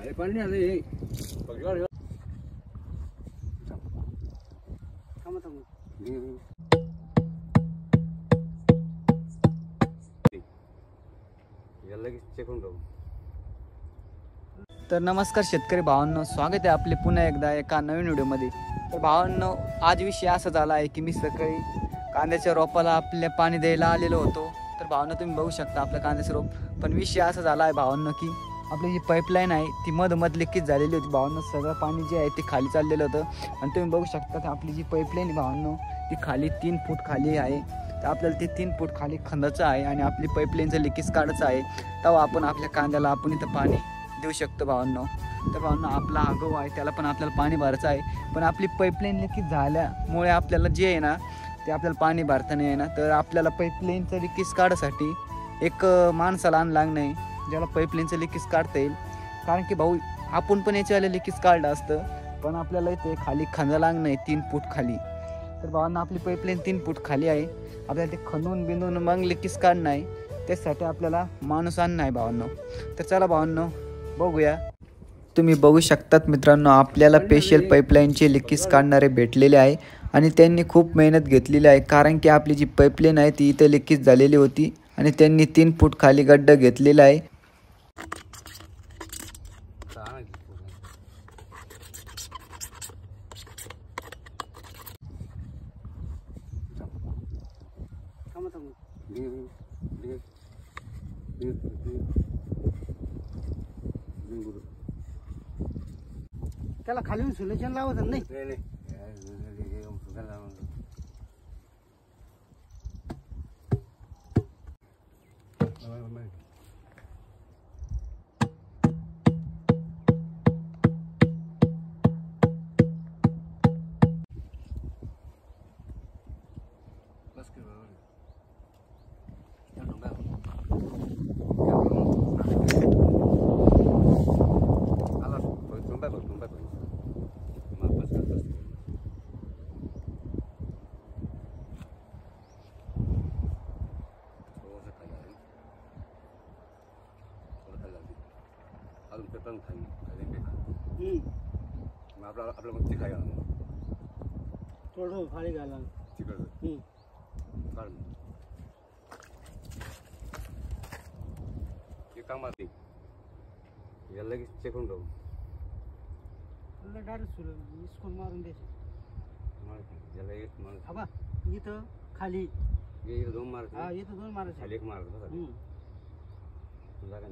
खाली पाणी आले पगडा थांबा याला की चेक करून जाऊ. तर नमस्कार शेतकरी भावांनो, स्वागत आहे आपले पुन्हा एकदा एका नवीन व्हिडिओमध्ये. तर भावांनो, आज विषय असा झाला आहे की मी सकाळी कांद्याच्या रोपाला आपल्या पाणी द्यायला आलेलो होतो. तर भावांनो, तुम्ही बघू शकता आपलं कांद्याचं रोप. पण विषय असा झाला आहे भावांनो की आपली जी पाईपलाईन आहे ती मधोमध लिकेज झालेली होती भावांनो. सगळं पाणी जे आहे ते खाली चाललेलं होतं आणि तुम्ही बघू शकता की आपली जी पाईपलाईन आहे भावांनो ती खाली 3 फूट खाली आहे. तर आपल्याला ते 3 फूट खाली खंदाचं आहे आणि आपली पाईपलाईनचं लिकेज काढायचं आहे. तेव्हा आपण आपल्या कांद्याला आपण इथं पाणी देऊ शकतो भावांनो. तर भावांनो, आपला हा गहू आहे त्याला पण आपल्याला पाणी भरायचं आहे. पण आपली पाईपलाईन लिकेज झाल्यामुळे आपल्याला जे आहे ना ते आपल्याला पाणी भरता नाही आहे ना. तर आपल्याला पाईपलाईनचं लिकेज काढायसाठी एक माणसाला आण लागणं आहे ज्याला पाईपलाईनचं लिकेज काढता येईल. कारण की भाऊ, आपण पण याच्यावाला लिकेज काढलं असतं पण आपल्याला इथे खाली खंदा लागणं आहे 3 फूट खाली. तर भावांना आपली पाईपलाईन 3 फूट खाली आहे. आपल्याला ते खणून बिंदून मग लिकेज काढणं आहे. त्यासाठी आपल्याला माणूस आणणं आहे भावांनो. तर चला भावांनो, बघूया. तुम्ही बघू शकतात मित्रांनो, आपल्याला स्पेशल पाईपलाईनचे लिकेज काढणारे भेटलेले आहे आणि त्यांनी खूप मेहनत घेतलेली आहे. कारण की आपली जी पाईपलाईन आहे ती इथं लिकेज झालेली होती आणि त्यांनी 3 फूट खाली गड्डा घेतलेला आहे. त्याला खाली सोल्युशन लावत नाही. आपलं मग खायला थोडं खाली घाला तिकडं काम आहे याला की चेक करून जाऊ. डायरेक्ट स्कूल मारून द्यायचं याला एक मार इथं खाली इथं 2 मार. हा, इथं 2 मार खाली 1 मार. जागा